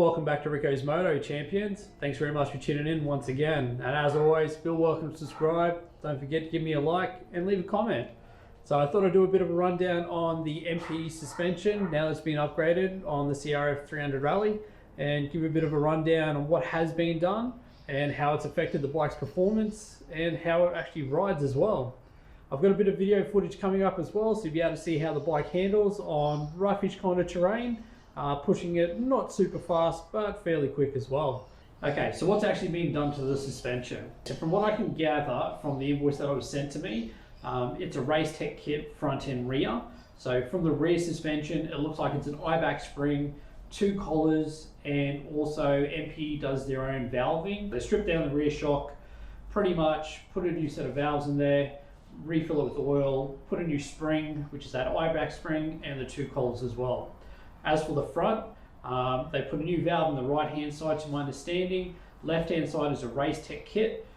Welcome back to Rico's Moto Champions. Thanks very much for tuning in once again. And as always, feel welcome to subscribe. Don't forget to give me a like and leave a comment. So I thought I'd do a bit of a rundown on the M.P.E suspension now that it's been upgraded on the CRF300 Rally, and give a bit of a rundown on what has been done and how it's affected the bike's performance and how it actually rides as well. I've got a bit of video footage coming up as well, so you'll be able to see how the bike handles on roughish kind of terrain. Pushing it not super fast, but fairly quick as well. Okay, so what's actually been done to the suspension? So from what I can gather from the invoice that was sent to me, it's a Race Tech kit front and rear. So from the rear suspension, it looks like it's an I-back spring, 2 collars, and also M.P.E does their own valving. They strip down the rear shock, pretty much put a new set of valves in there, refill it with oil, put a new spring, which is that I-back spring, and the 2 collars as well. As for the front, they put a new valve on the right hand side to my understanding. Left hand side is a Race Tech kit,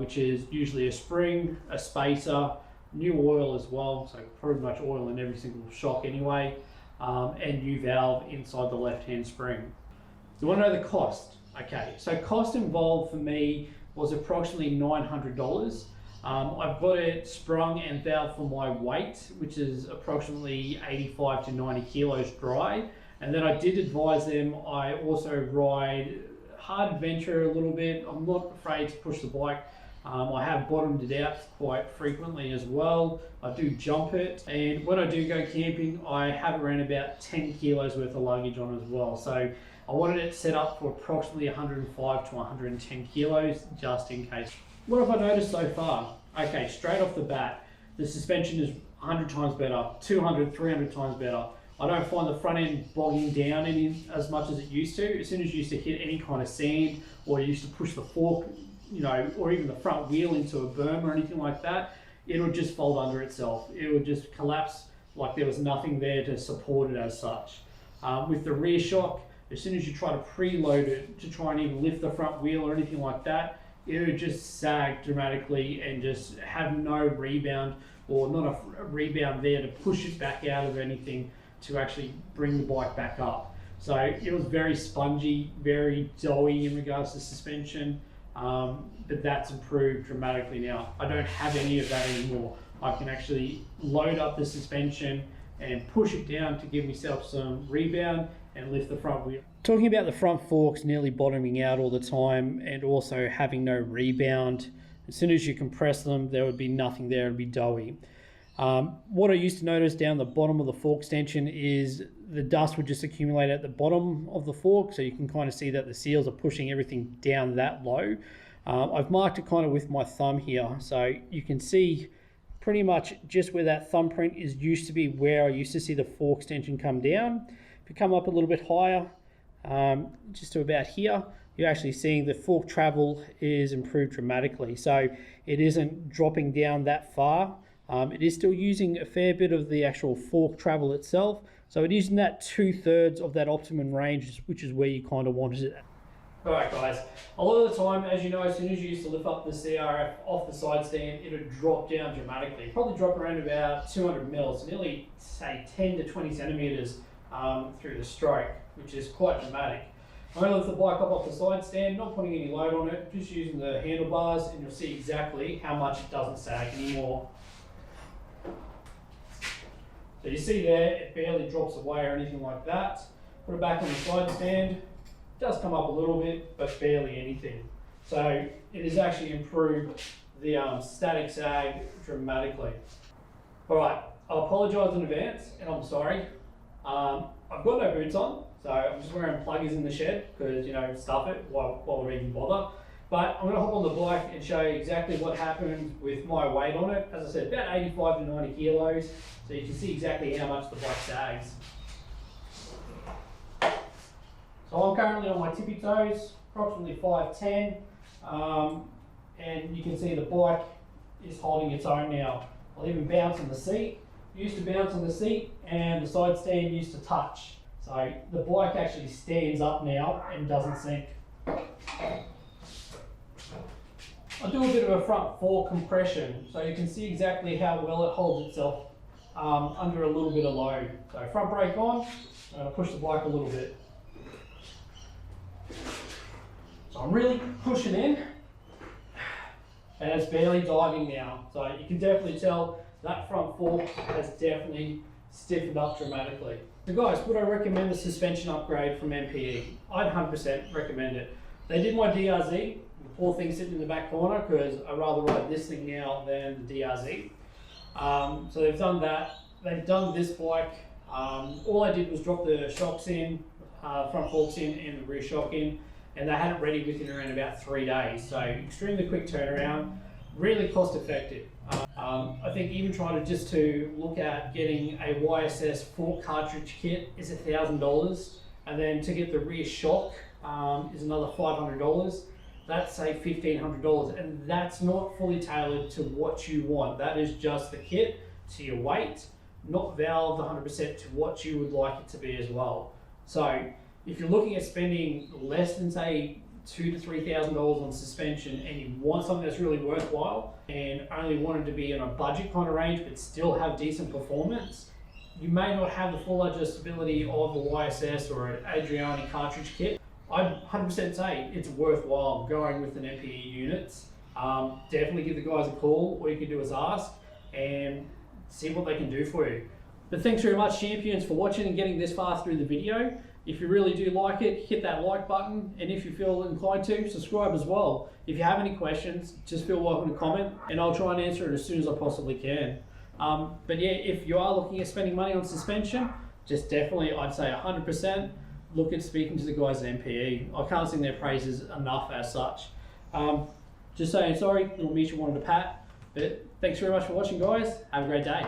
which is usually a spring, a spacer, new oil as well, so pretty much oil in every single shock anyway, and new valve inside the left hand spring. So you want to know the cost? Okay, so cost involved for me was approximately $900. I've got it sprung and valved for my weight, which is approximately 85 to 90 kilos dry. And then I did advise them I also ride hard adventure a little bit. I'm not afraid to push the bike. I have bottomed it out quite frequently as well. I do jump it, and when I do go camping, I have around about 10 kilos worth of luggage on as well. So I wanted it set up for approximately 105 to 110 kilos just in case. What have I noticed so far? Okay, straight off the bat, the suspension is 100 times better, 200, 300 times better. I don't find the front end bogging down as much as it used to. As soon as you used to hit any kind of sand, or you used to push the fork, or even the front wheel into a berm or anything like that, it would just fold under itself. It would just collapse like there was nothing there to support it as such. With the rear shock, as soon as you try to preload it to try and even lift the front wheel or anything like that, it would just sag dramatically and just have no rebound, or not a rebound there to push it back out of anything to actually bring the bike back up. So it was very spongy, very doughy in regards to suspension, but that's improved dramatically now. I don't have any of that anymore. I can actually load up the suspension and push it down to give myself some rebound and lift the front wheel. Talking about the front forks nearly bottoming out all the time and also having no rebound, as soon as you compress them, there would be nothing there, it would be doughy. What I used to notice down the bottom of the fork extension is the dust would just accumulate at the bottom of the fork, so you can kind of see that the seals are pushing everything down that low. I've marked it kind of with my thumb here, so you can see pretty much just where that thumbprint is used to be, where I used to see the fork extension come down. If you come up a little bit higher, just to about here, you're actually seeing the fork travel is improved dramatically. So it isn't dropping down that far. It is still using a fair bit of the actual fork travel itself. So it is in that 2/3 of that optimum range, which is where you kind of wanted it. All right, guys. A lot of the time, as you know, as soon as you used to lift up the CRF off the side stand, it would drop down dramatically. Probably drop around about 200 mils, nearly say 10 to 20 centimeters through the stroke, which is quite dramatic. I'm going to lift the bike up off the side stand, not putting any load on it, just using the handlebars, and you'll see exactly how much it doesn't sag anymore. So you see there, it barely drops away or anything like that. Put it back on the side stand, it does come up a little bit, but barely anything. So it has actually improved the static sag dramatically. All right, I apologise in advance, and I'm sorry. I've got no boots on, so I'm just wearing pluggers in the shed because, stuff it, why would I even bother? But I'm going to hop on the bike and show you exactly what happened with my weight on it. As I said, about 85 to 90 kilos, so you can see exactly how much the bike sags. So I'm currently on my tippy toes, approximately 5'10", and you can see the bike is holding its own now. I'll even bounce on the seat. Used to bounce on the seat, and the side stand used to touch. So the bike actually stands up now and doesn't sink. I'll do a bit of a front fork compression so you can see exactly how well it holds itself under a little bit of load. So front brake on, push the bike a little bit. So I'm really pushing in, and it's barely diving now. So you can definitely tell that front fork has definitely stiffened up dramatically. So guys, would I recommend the suspension upgrade from M.P.E? I'd 100% recommend it. They did my DRZ, the poor thing sitting in the back corner, because I'd rather ride this thing now than the DRZ. So they've done that. They've done this bike. All I did was drop the shocks in, front forks in and the rear shock in, and they had it ready within around about 3 days. So extremely quick turnaround, really cost effective. I think even trying to look at getting a YSS fork cartridge kit is $1,000, and then to get the rear shock is another $500. That's say $1,500, and that's not fully tailored to what you want. That is just the kit to your weight, not valved 100% to what you would like it to be as well. So if you're looking at spending less than say $2,000 to $3,000 on suspension, and you want something that's really worthwhile and only want it to be in a budget kind of range but still have decent performance, you may not have the full adjustability of a YSS or an Adriani cartridge kit. I'd 100% say it's worthwhile going with an M.P.E unit. Definitely give the guys a call. All you can do is ask and see what they can do for you. But thanks very much, champions, for watching and getting this far through the video. If you really do like it, hit that like button, and if you feel inclined to, subscribe as well. If you have any questions, just feel welcome to comment, and I'll try and answer it as soon as I possibly can. But yeah, if you are looking at spending money on suspension, just definitely, I'd say 100%, look at speaking to the guys at M.P.E. I can't sing their praises enough as such. Just saying sorry, little Misha wanted to pat, but thanks very much for watching, guys. Have a great day.